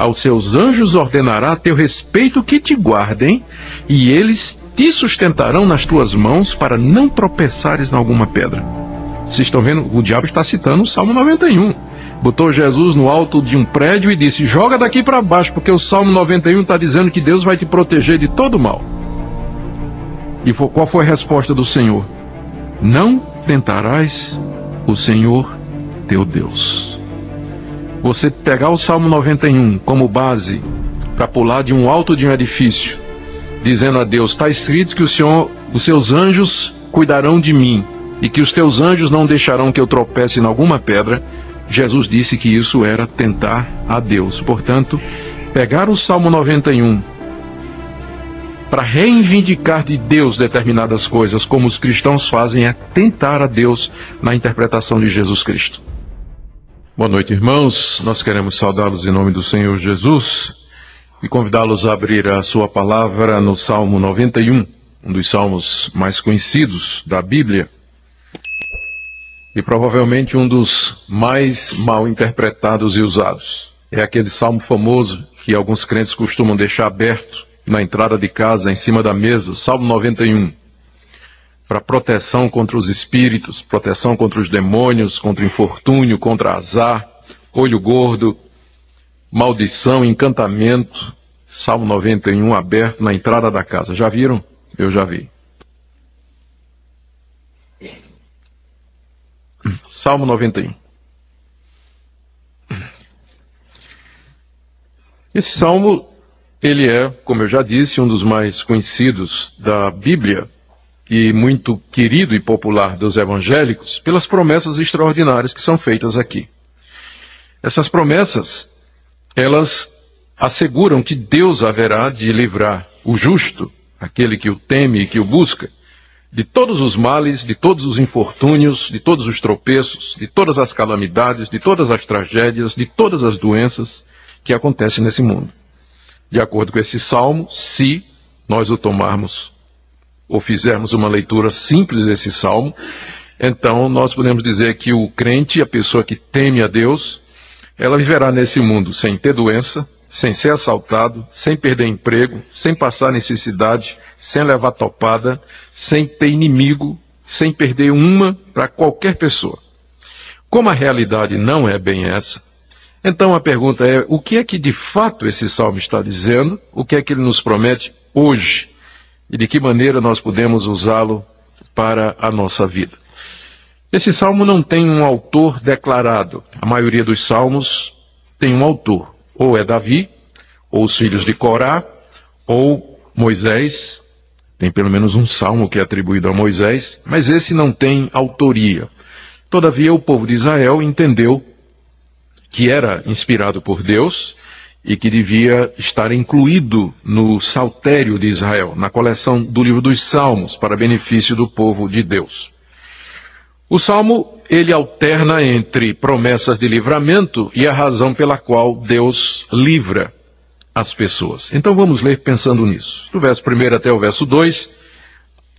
Aos seus anjos ordenará a teu respeito que te guardem, e eles te sustentarão nas tuas mãos para não tropeçares em alguma pedra. Vocês estão vendo? O diabo está citando o Salmo 91. Botou Jesus no alto de um prédio e disse: joga daqui para baixo, porque o Salmo 91 está dizendo que Deus vai te proteger de todo mal. E qual foi a resposta do Senhor? Não tentarás o Senhor teu Deus. Você pegar o Salmo 91 como base para pular de um alto de um edifício, dizendo a Deus: está escrito que o Senhor, os seus anjos cuidarão de mim, e que os teus anjos não deixarão que eu tropece em alguma pedra. Jesus disse que isso era tentar a Deus. Portanto, pegar o Salmo 91 para reivindicar de Deus determinadas coisas, como os cristãos fazem, é tentar a Deus na interpretação de Jesus Cristo. Boa noite, irmãos. Nós queremos saudá-los em nome do Senhor Jesus e convidá-los a abrir a sua palavra no Salmo 91, um dos salmos mais conhecidos da Bíblia e provavelmente um dos mais mal interpretados e usados. É aquele salmo famoso que alguns crentes costumam deixar aberto na entrada de casa, em cima da mesa, Salmo 91, para proteção contra os espíritos, proteção contra os demônios, contra o infortúnio, contra azar, olho gordo, maldição, encantamento. Salmo 91 aberto na entrada da casa. Já viram? Eu já vi. Salmo 91. Esse salmo, ele é, como eu já disse, um dos mais conhecidos da Bíblia e muito querido e popular dos evangélicos pelas promessas extraordinárias que são feitas aqui. Essas promessas, elas asseguram que Deus haverá de livrar o justo, aquele que o teme e que o busca, de todos os males, de todos os infortúnios, de todos os tropeços, de todas as calamidades, de todas as tragédias, de todas as doenças que acontecem nesse mundo. De acordo com esse salmo, se nós o tomarmos ou fizermos uma leitura simples desse salmo, então nós podemos dizer que o crente, a pessoa que teme a Deus, ela viverá nesse mundo sem ter doença, sem ser assaltado, sem perder emprego, sem passar necessidade, sem levar topada, sem ter inimigo, sem perder uma para qualquer pessoa. Como a realidade não é bem essa, então a pergunta é: o que é que de fato esse salmo está dizendo? O que é que ele nos promete hoje? E de que maneira nós podemos usá-lo para a nossa vida? Esse salmo não tem um autor declarado. A maioria dos salmos tem um autor. Ou é Davi, ou os filhos de Corá, ou Moisés. Tem pelo menos um salmo que é atribuído a Moisés, mas esse não tem autoria. Todavia, o povo de Israel entendeu que era inspirado por Deus e que devia estar incluído no saltério de Israel, na coleção do livro dos Salmos, para benefício do povo de Deus. O Salmo, ele alterna entre promessas de livramento e a razão pela qual Deus livra as pessoas. Então vamos ler pensando nisso. Do verso 1 até o verso 2,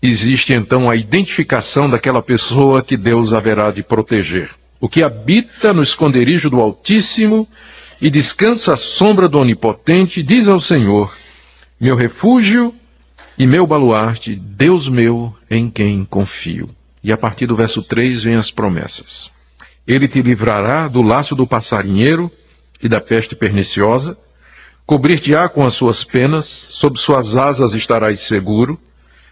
existe então a identificação daquela pessoa que Deus haverá de proteger. O que habita no esconderijo do Altíssimo e descansa à sombra do Onipotente, diz ao Senhor: meu refúgio e meu baluarte, Deus meu em quem confio. E a partir do verso 3 vem as promessas. Ele te livrará do laço do passarinheiro e da peste perniciosa, cobrir-te-á com as suas penas, sob suas asas estarás seguro,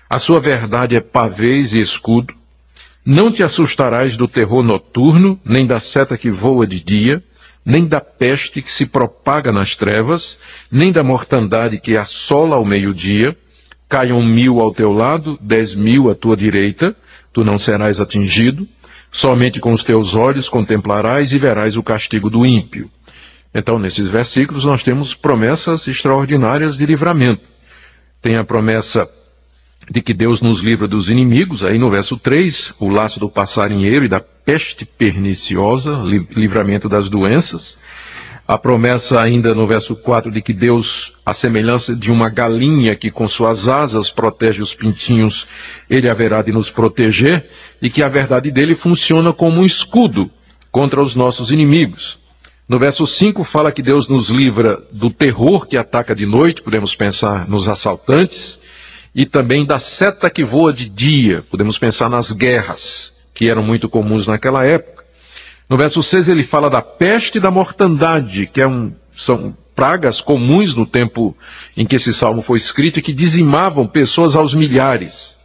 a sua verdade é pavês e escudo. Não te assustarás do terror noturno, nem da seta que voa de dia, nem da peste que se propaga nas trevas, nem da mortandade que assola ao meio-dia. Caiam 1000 ao teu lado, 10.000 à tua direita, tu não serás atingido. Somente com os teus olhos contemplarás e verás o castigo do ímpio. Então, nesses versículos, nós temos promessas extraordinárias de livramento. Tem a promessa de que Deus nos livra dos inimigos, aí no verso 3, o laço do passarinheiro e da peste perniciosa, livramento das doenças. A promessa ainda no verso 4 de que Deus, à semelhança de uma galinha que com suas asas protege os pintinhos, ele haverá de nos proteger, e que a verdade dele funciona como um escudo contra os nossos inimigos. No verso 5 fala que Deus nos livra do terror que ataca de noite, podemos pensar nos assaltantes, e também da seta que voa de dia, podemos pensar nas guerras, que eram muito comuns naquela época. No verso 6 ele fala da peste e da mortandade, que são pragas comuns no tempo em que esse salmo foi escrito e que dizimavam pessoas aos milhares.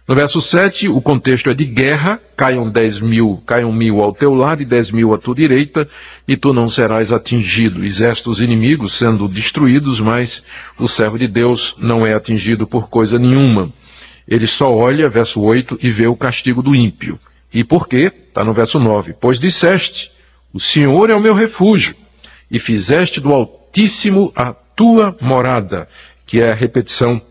No verso 7, o contexto é de guerra, caiam 10.000 ao teu lado e 10.000 à tua direita, e tu não serás atingido. Exércitos inimigos sendo destruídos, mas o servo de Deus não é atingido por coisa nenhuma. Ele só olha, verso 8, e vê o castigo do ímpio. E por quê? Está no verso 9. Pois disseste, o Senhor é o meu refúgio, e fizeste do Altíssimo a tua morada, que é a repetição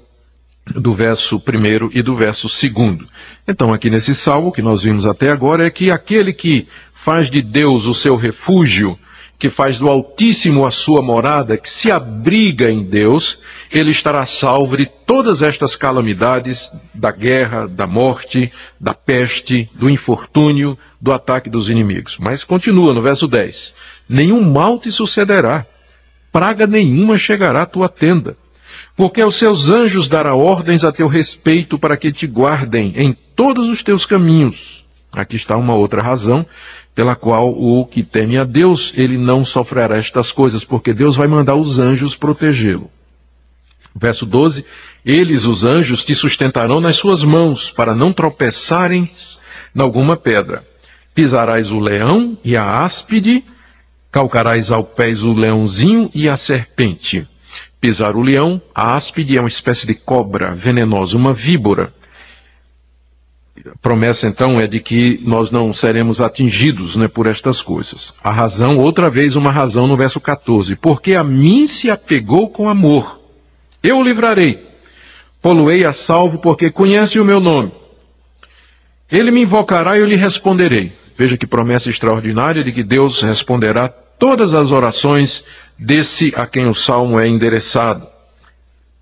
do verso 1 e do verso 2. Então, aqui nesse salmo que nós vimos até agora, é que aquele que faz de Deus o seu refúgio, que faz do Altíssimo a sua morada, que se abriga em Deus, ele estará salvo de todas estas calamidades, da guerra, da morte, da peste, do infortúnio, do ataque dos inimigos. Mas continua no verso 10. Nenhum mal te sucederá, praga nenhuma chegará à tua tenda, porque aos seus anjos dará ordens a teu respeito para que te guardem em todos os teus caminhos. Aqui está uma outra razão pela qual o que teme a Deus, ele não sofrerá estas coisas, porque Deus vai mandar os anjos protegê-lo. Verso 12, eles, os anjos, te sustentarão nas suas mãos, para não tropeçarem em alguma pedra. Pisarás o leão e a áspide, calcarás ao pés o leãozinho e a serpente. Pisar o leão, a áspide é uma espécie de cobra venenosa, uma víbora. A promessa então é de que nós não seremos atingidos, por estas coisas. A razão, outra vez uma razão no verso 14. Porque a mim se apegou com amor. Eu o livrarei. Pô-lo-ei a salvo porque conhece o meu nome. Ele me invocará e eu lhe responderei. Veja que promessa extraordinária de que Deus responderá todas as orações desse a quem o salmo é endereçado.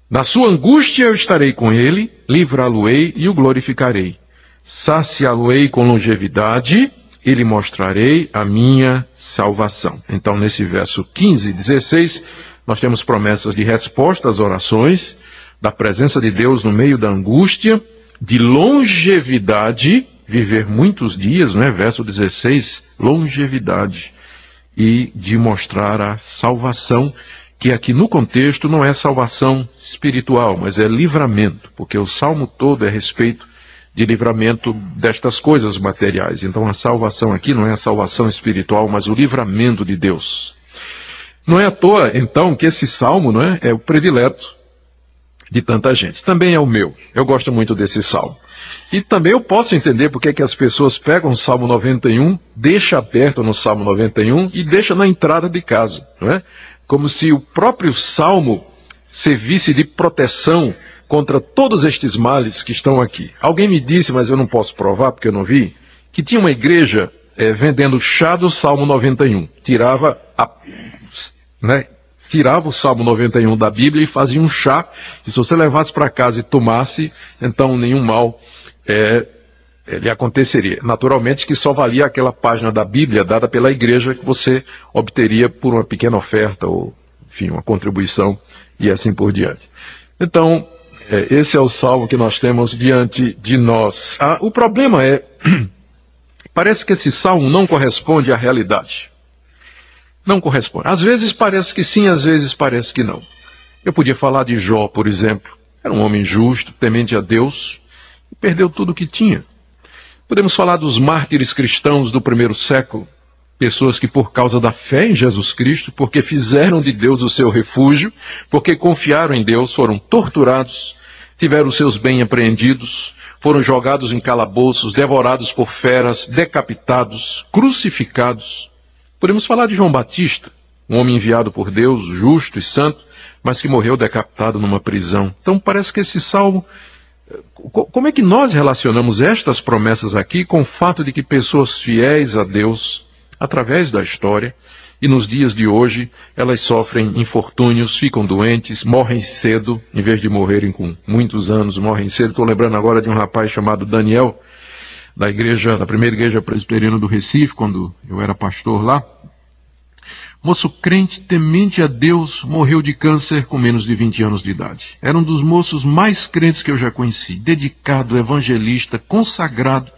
Na sua angústia eu estarei com ele, livrá-lo-ei e o glorificarei. Saciá-lo-ei com longevidade e lhe mostrarei a minha salvação. Então, nesse verso 15 e 16, nós temos promessas de resposta às orações, da presença de Deus no meio da angústia, de longevidade, viver muitos dias, verso 16, longevidade, e de mostrar a salvação, que aqui no contexto não é salvação espiritual, mas é livramento, porque o salmo todo é a respeito de livramento destas coisas materiais. Então a salvação aqui não é a salvação espiritual, mas o livramento de Deus. Não é à toa, então, que esse salmo é o predileto de tanta gente. Também é o meu. Eu gosto muito desse salmo. E também eu posso entender porque que as pessoas pegam o Salmo 91, deixam aberto no Salmo 91 e deixam na entrada de casa. Como se o próprio Salmo servisse de proteção contra todos estes males que estão aqui. Alguém me disse, mas eu não posso provar porque eu não vi, que tinha uma igreja vendendo chá do Salmo 91. Tirava o Salmo 91 da Bíblia e fazia um chá, e se você levasse para casa e tomasse, então nenhum mal lhe aconteceria. Naturalmente que só valia aquela página da Bíblia dada pela igreja que você obteria por uma pequena oferta, ou enfim, uma contribuição, e assim por diante. Então, esse é o salmo que nós temos diante de nós. O problema parece que esse salmo não corresponde à realidade. Não corresponde. Às vezes parece que sim, às vezes parece que não. Eu podia falar de Jó, por exemplo. Era um homem justo, temente a Deus, e perdeu tudo o que tinha. Podemos falar dos mártires cristãos do primeiro século, pessoas que por causa da fé em Jesus Cristo, porque fizeram de Deus o seu refúgio, porque confiaram em Deus, foram torturados, tiveram seus bens apreendidos, foram jogados em calabouços, devorados por feras, decapitados, crucificados. Podemos falar de João Batista, um homem enviado por Deus, justo e santo, mas que morreu decapitado numa prisão. Então parece que esse salmo, como é que nós relacionamos estas promessas aqui com o fato de que pessoas fiéis a Deus, através da história, e nos dias de hoje, elas sofrem infortúnios, ficam doentes, morrem cedo, em vez de morrerem com muitos anos, morrem cedo. Estou lembrando agora de um rapaz chamado Daniel, da primeira igreja presbiteriana do Recife, quando eu era pastor lá. moço crente, temente a Deus, morreu de câncer com menos de 20 anos de idade. Era um dos moços mais crentes que eu já conheci, dedicado, evangelista, consagrado.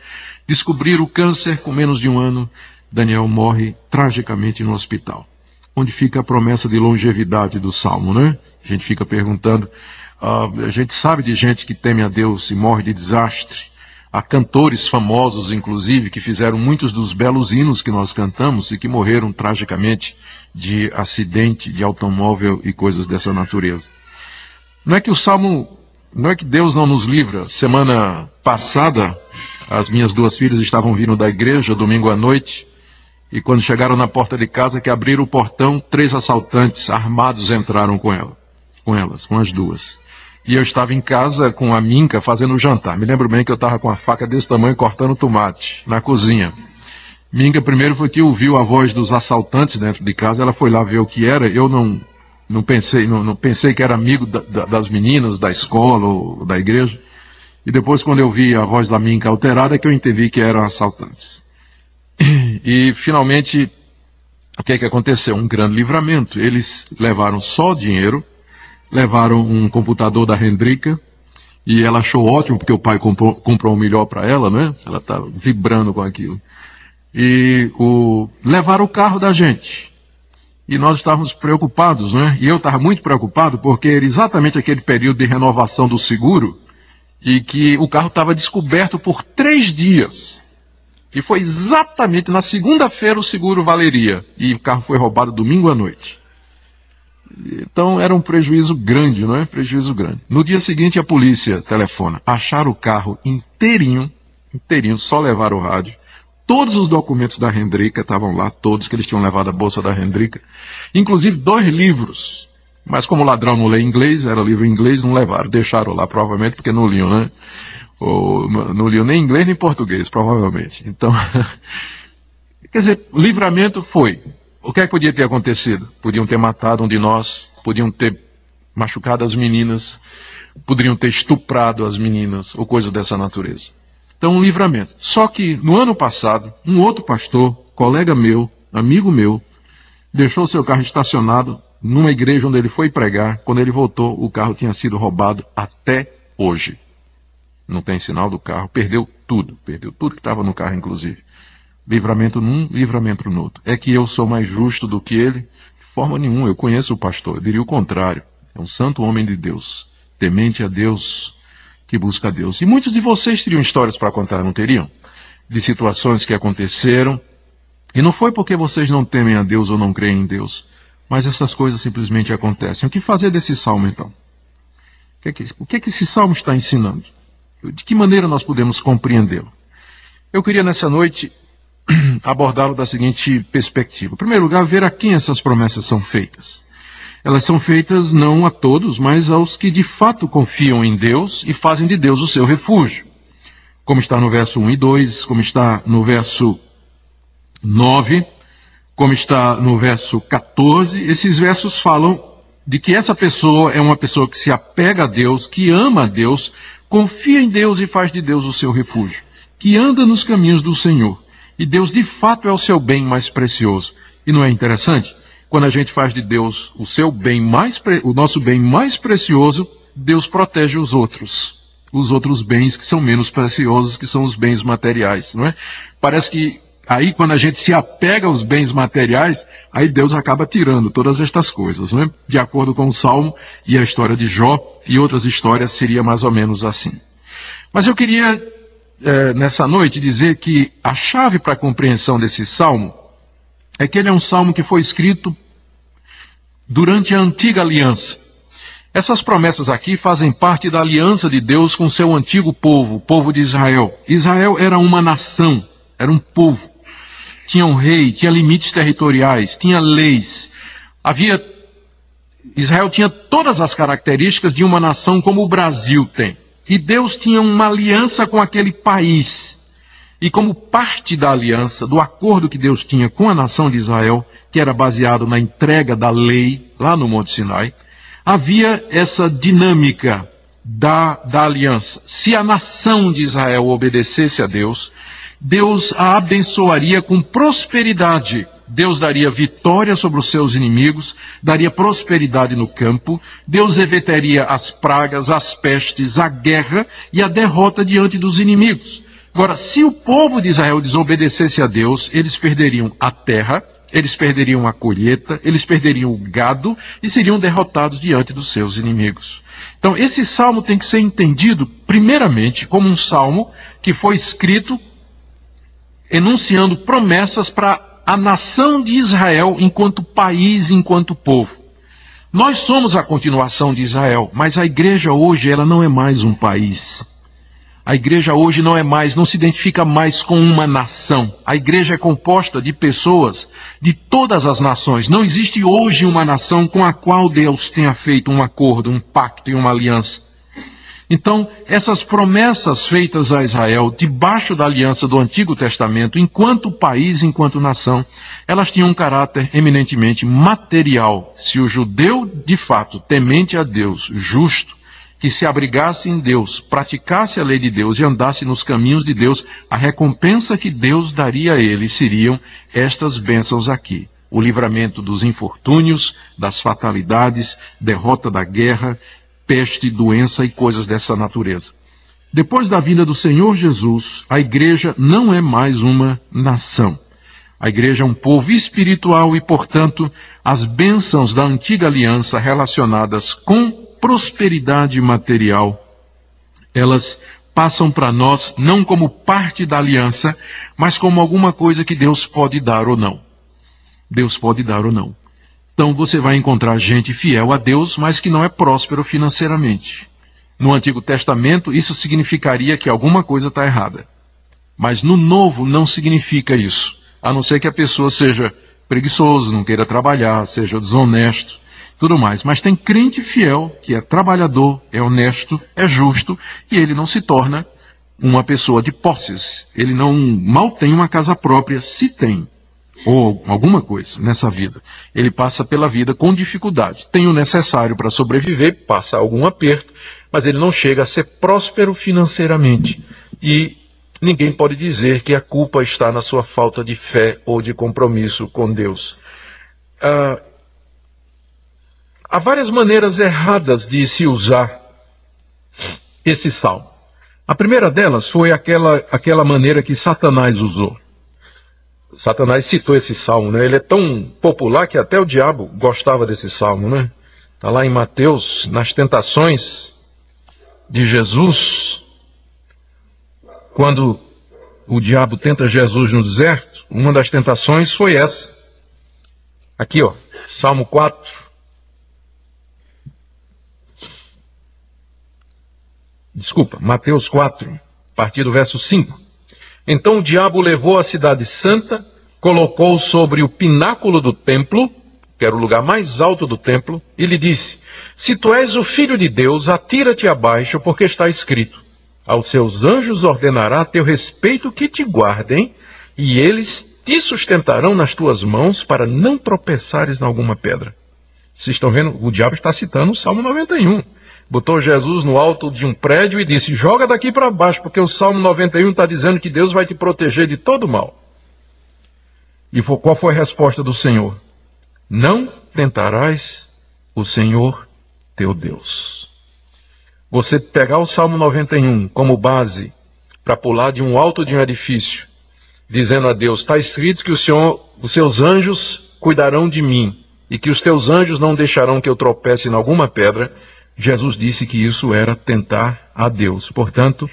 Descobrir o câncer com menos de um ano, Daniel morre tragicamente no hospital. Onde fica a promessa de longevidade do Salmo, né? A gente fica perguntando, a gente sabe de gente que teme a Deus e morre de desastre. Há cantores famosos, inclusive, que fizeram muitos dos belos hinos que nós cantamos e que morreram tragicamente de acidente de automóvel e coisas dessa natureza. Não é que Deus não nos livra. Semana passada, as minhas duas filhas estavam vindo da igreja, domingo à noite, e quando chegaram na porta de casa, que abriram o portão, 3 assaltantes armados entraram com as duas. E eu estava em casa com a Minca fazendo o jantar. Me lembro bem que eu estava com a faca desse tamanho cortando tomate na cozinha. Minca primeiro foi que ouviu a voz dos assaltantes dentro de casa. Ela foi lá ver o que era. Eu não pensei que era amigo das meninas da escola ou da igreja. E depois, quando eu vi a voz da Minca alterada, é que eu entendi que eram assaltantes. E finalmente, o que é que aconteceu? Um grande livramento. Eles levaram só dinheiro. Levaram um computador da Hendrika, e ela achou ótimo, porque o pai comprou um melhor para ela, né? Ela está vibrando com aquilo. E levaram o carro da gente. E nós estávamos preocupados, né? E eu estava muito preocupado, porque era exatamente aquele período de renovação do seguro, e que o carro estava descoberto por 3 dias. E foi exatamente na segunda-feira o seguro valeria, e o carro foi roubado domingo à noite. Então era um prejuízo grande, não é? Prejuízo grande. No dia seguinte a polícia telefona. Acharam o carro inteirinho, só levaram o rádio. Todos os documentos da Hendrika estavam lá, todos que eles tinham levado a bolsa da Hendrika. Inclusive 2 livros. Mas como o ladrão não lê inglês, era livro em inglês, não levaram. Deixaram lá, provavelmente, porque não liam, né? Não liam nem inglês nem português, provavelmente. Então, quer dizer, o livramento foi. O que é que podia ter acontecido? Podiam ter matado um de nós, podiam ter machucado as meninas, poderiam ter estuprado as meninas, ou coisa dessa natureza. Então, um livramento. Só que, no ano passado, um outro pastor, colega meu, amigo meu, deixou seu carro estacionado numa igreja onde ele foi pregar. Quando ele voltou, o carro tinha sido roubado até hoje. Não tem sinal do carro, perdeu tudo que estava no carro, inclusive. Livramento num, livramento no outro. É que eu sou mais justo do que ele? De forma nenhuma, eu conheço o pastor, eu diria o contrário. É um santo homem de Deus, temente a Deus, que busca a Deus. E muitos de vocês teriam histórias para contar, não teriam? De situações que aconteceram. E não foi porque vocês não temem a Deus ou não creem em Deus, mas essas coisas simplesmente acontecem. O que fazer desse salmo, então? O que é que esse salmo está ensinando? De que maneira nós podemos compreendê-lo? Eu queria nessa noite abordá-lo da seguinte perspectiva. Em primeiro lugar, ver a quem essas promessas são feitas. Elas são feitas não a todos, mas aos que de fato confiam em Deus e fazem de Deus o seu refúgio. Como está no verso 1 e 2, como está no verso 9, como está no verso 14, esses versos falam de que essa pessoa é uma pessoa que se apega a Deus, que ama a Deus, confia em Deus e faz de Deus o seu refúgio, que anda nos caminhos do Senhor. E Deus, de fato, é o seu bem mais precioso. E não é interessante? Quando a gente faz de Deus o nosso bem mais precioso, Deus protege os outros bens que são menos preciosos, que são os bens materiais, não é? Parece que aí, quando a gente se apega aos bens materiais, aí Deus acaba tirando todas estas coisas, não é? De acordo com o Salmo e a história de Jó e outras histórias, seria mais ou menos assim. Mas eu queria nessa noite dizer que a chave para a compreensão desse salmo é que ele é um salmo que foi escrito durante a antiga aliança. Essas promessas aqui fazem parte da aliança de Deus com seu antigo povo, o povo de Israel. Israel era uma nação, era um povo. Tinha um rei, tinha limites territoriais, tinha leis. Israel tinha todas as características de uma nação como o Brasil tem. E Deus tinha uma aliança com aquele país. E como parte da aliança, do acordo que Deus tinha com a nação de Israel, que era baseado na entrega da lei, lá no Monte Sinai, havia essa dinâmica da aliança. Se a nação de Israel obedecesse a Deus, Deus a abençoaria com prosperidade Deus daria vitória sobre os seus inimigos, daria prosperidade no campo, Deus evitaria as pragas, as pestes, a guerra e a derrota diante dos inimigos. Agora, se o povo de Israel desobedecesse a Deus, eles perderiam a terra, eles perderiam a colheita, eles perderiam o gado e seriam derrotados diante dos seus inimigos. Então, esse salmo tem que ser entendido, primeiramente, como um salmo que foi escrito enunciando promessas para a nação de Israel enquanto país, enquanto povo. Nós somos a continuação de Israel, mas a igreja hoje ela não é mais um país. A igreja hoje não se identifica mais com uma nação. A igreja é composta de pessoas de todas as nações. Não existe hoje uma nação com a qual Deus tenha feito um acordo, um pacto e uma aliança. Então, essas promessas feitas a Israel, debaixo da aliança do Antigo Testamento, enquanto país, enquanto nação, elas tinham um caráter eminentemente material. Se o judeu, de fato, temente a Deus, justo, que se abrigasse em Deus, praticasse a lei de Deus e andasse nos caminhos de Deus, a recompensa que Deus daria a ele seriam estas bênçãos aqui. O livramento dos infortúnios, das fatalidades, derrota da guerra, peste, doença e coisas dessa natureza. Depois da vinda do Senhor Jesus, a igreja não é mais uma nação. A igreja é um povo espiritual e, portanto, as bênçãos da antiga aliança relacionadas com prosperidade material, elas passam para nós não como parte da aliança, mas como alguma coisa que Deus pode dar ou não. Deus pode dar ou não. Então você vai encontrar gente fiel a Deus, mas que não é próspero financeiramente. No Antigo Testamento, isso significaria que alguma coisa está errada. Mas no Novo não significa isso, a não ser que a pessoa seja preguiçoso, não queira trabalhar, seja desonesto, tudo mais. Mas tem crente fiel, que é trabalhador, é honesto, é justo, e ele não se torna uma pessoa de posses. Ele não mal tem uma casa própria, se tem, ou alguma coisa nessa vida. Ele passa pela vida com dificuldade. Tem o necessário para sobreviver, passa algum aperto, mas ele não chega a ser próspero financeiramente. E ninguém pode dizer que a culpa está na sua falta de fé ou de compromisso com Deus. Há várias maneiras erradas de se usar esse salmo. A primeira delas foi aquela maneira que Satanás usou. Satanás citou esse salmo, né? Ele é tão popular que até o diabo gostava desse salmo, né? Está lá em Mateus, nas tentações de Jesus, quando o diabo tenta Jesus no deserto, uma das tentações foi essa. Aqui, ó, Salmo 4. Mateus 4, a partir do verso 5. Então o diabo levou a cidade santa, colocou sobre o pináculo do templo, que era o lugar mais alto do templo, e lhe disse: se tu és o filho de Deus, atira-te abaixo, porque está escrito: aos seus anjos ordenará a teu respeito que te guardem, e eles te sustentarão nas tuas mãos para não tropeçares em alguma pedra. Vocês estão vendo? O diabo está citando o Salmo 91. Botou Jesus no alto de um prédio e disse: joga daqui para baixo, porque o Salmo 91 está dizendo que Deus vai te proteger de todo mal. E qual foi a resposta do Senhor? Não tentarás o Senhor teu Deus. Você pegar o Salmo 91 como base para pular de um alto de um edifício, dizendo a Deus: está escrito que os seus anjos cuidarão de mim, e que os teus anjos não deixarão que eu tropece em alguma pedra. Jesus disse que isso era tentar a Deus. Portanto,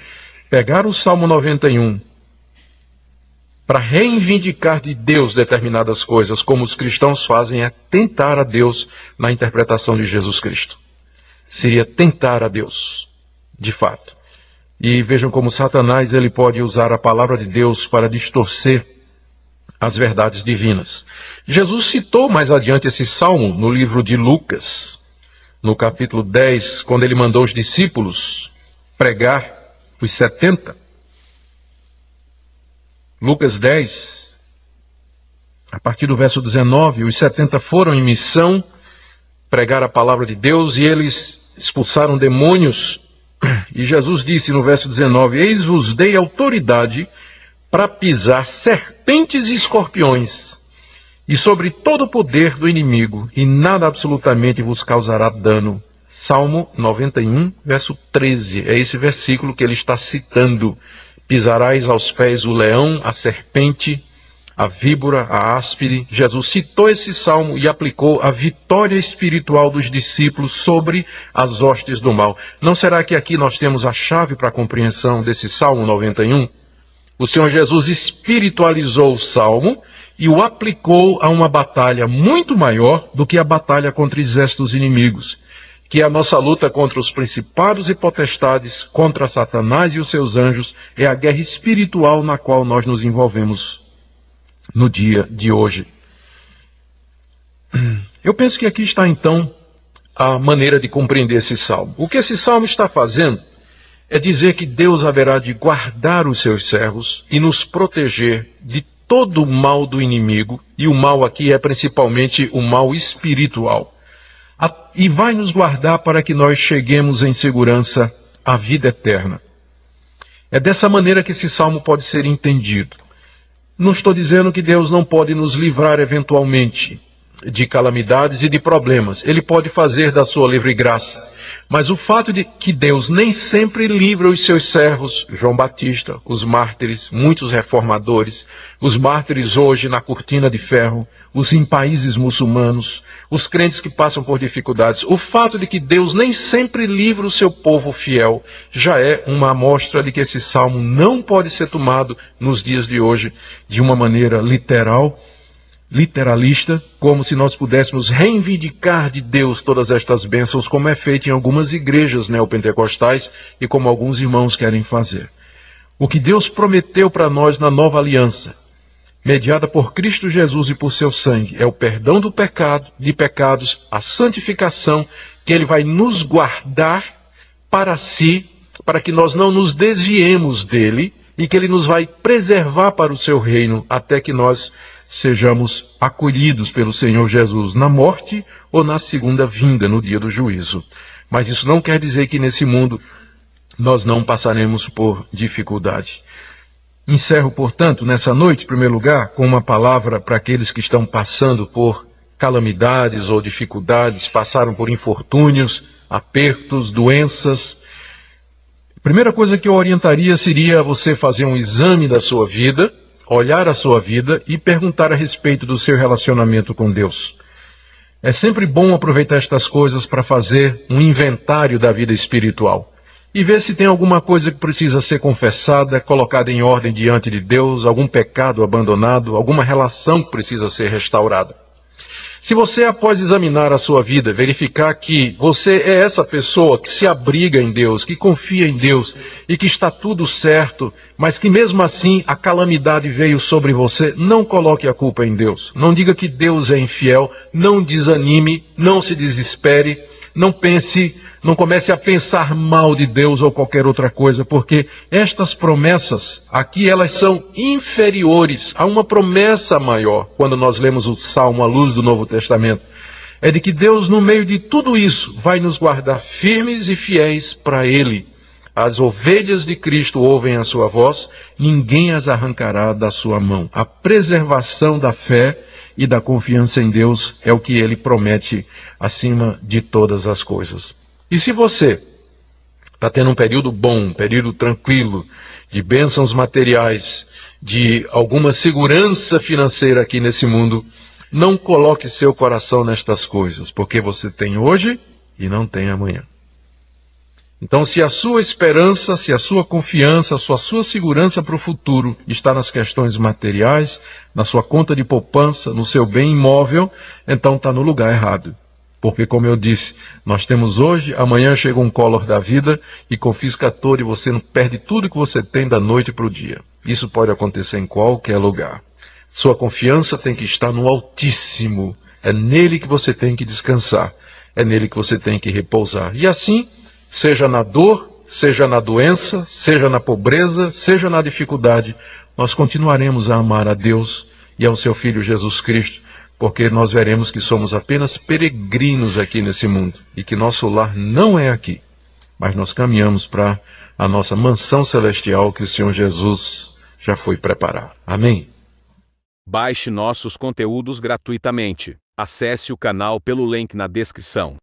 pegar o Salmo 91 para reivindicar de Deus determinadas coisas, como os cristãos fazem, é tentar a Deus na interpretação de Jesus Cristo. Seria tentar a Deus, de fato. E vejam como Satanás ele pode usar a palavra de Deus para distorcer as verdades divinas. Jesus citou mais adiante esse salmo no livro de Lucas, no capítulo 10, quando ele mandou os discípulos pregar, os 70. Lucas 10, a partir do verso 19, os 70 foram em missão pregar a palavra de Deus e eles expulsaram demônios. E Jesus disse no verso 19: eis vos dei autoridade para pisar serpentes e escorpiões e sobre todo o poder do inimigo, e nada absolutamente vos causará dano. Salmo 91, verso 13. É esse versículo que ele está citando. Pisarás aos pés o leão, a serpente, a víbora, a áspide. Jesus citou esse salmo e aplicou a vitória espiritual dos discípulos sobre as hostes do mal. Não será que aqui nós temos a chave para a compreensão desse Salmo 91? O Senhor Jesus espiritualizou o salmo e o aplicou a uma batalha muito maior do que a batalha contra exércitos inimigos, que é a nossa luta contra os principados e potestades, contra Satanás e os seus anjos, é a guerra espiritual na qual nós nos envolvemos no dia de hoje. Eu penso que aqui está então a maneira de compreender esse salmo. O que esse salmo está fazendo é dizer que Deus haverá de guardar os seus servos e nos proteger de todo o mal do inimigo, e o mal aqui é principalmente o mal espiritual. E vai nos guardar para que nós cheguemos em segurança à vida eterna. É dessa maneira que esse salmo pode ser entendido. Não estou dizendo que Deus não pode nos livrar eventualmente de calamidades e de problemas. Ele pode fazer da sua livre graça. Mas o fato de que Deus nem sempre livra os seus servos, João Batista, os mártires, muitos reformadores, os mártires hoje na cortina de ferro, os em países muçulmanos, os crentes que passam por dificuldades, o fato de que Deus nem sempre livra o seu povo fiel, já é uma amostra de que esse salmo não pode ser tomado nos dias de hoje de uma maneira literalista, como se nós pudéssemos reivindicar de Deus todas estas bênçãos, como é feito em algumas igrejas neopentecostais e como alguns irmãos querem fazer. O que Deus prometeu para nós na nova aliança, mediada por Cristo Jesus e por seu sangue, é o perdão do pecado, de pecados, a santificação, que Ele vai nos guardar para si, para que nós não nos desviemos dele, e que Ele nos vai preservar para o seu reino, até que nós sejamos acolhidos pelo Senhor Jesus na morte ou na segunda vinda, no dia do juízo. Mas isso não quer dizer que nesse mundo nós não passaremos por dificuldade. Encerro, portanto, nessa noite, em primeiro lugar, com uma palavra para aqueles que estão passando por calamidades ou dificuldades, passaram por infortúnios, apertos, doenças. A primeira coisa que eu orientaria seria você fazer um exame da sua vida, olhar a sua vida e perguntar a respeito do seu relacionamento com Deus. É sempre bom aproveitar estas coisas para fazer um inventário da vida espiritual e ver se tem alguma coisa que precisa ser confessada, colocada em ordem diante de Deus, algum pecado abandonado, alguma relação que precisa ser restaurada. Se você, após examinar a sua vida, verificar que você é essa pessoa que se abriga em Deus, que confia em Deus e que está tudo certo, mas que mesmo assim a calamidade veio sobre você, não coloque a culpa em Deus. Não diga que Deus é infiel, não desanime, não se desespere, não comece a pensar mal de Deus ou qualquer outra coisa, porque estas promessas aqui, elas são inferiores a uma promessa maior. Quando nós lemos o Salmo à luz do Novo Testamento, é de que Deus, no meio de tudo isso, vai nos guardar firmes e fiéis para Ele. As ovelhas de Cristo ouvem a sua voz, ninguém as arrancará da sua mão. A preservação da fé e da confiança em Deus é o que Ele promete acima de todas as coisas. E se você está tendo um período bom, um período tranquilo, de bênçãos materiais, de alguma segurança financeira aqui nesse mundo, não coloque seu coração nestas coisas, porque você tem hoje e não tem amanhã. Então, se a sua esperança, se a sua confiança, a sua segurança para o futuro está nas questões materiais, na sua conta de poupança, no seu bem imóvel, então está no lugar errado. Porque, como eu disse, nós temos hoje, amanhã chega um Collor da vida e confisca tudo e você não perde tudo que você tem da noite para o dia. Isso pode acontecer em qualquer lugar. Sua confiança tem que estar no Altíssimo. É nele que você tem que descansar. É nele que você tem que repousar. E assim, seja na dor, seja na doença, seja na pobreza, seja na dificuldade, nós continuaremos a amar a Deus e ao seu Filho Jesus Cristo, porque nós veremos que somos apenas peregrinos aqui nesse mundo e que nosso lar não é aqui, mas nós caminhamos para a nossa mansão celestial que o Senhor Jesus já foi preparar. Amém? Baixe nossos conteúdos gratuitamente. Acesse o canal pelo link na descrição.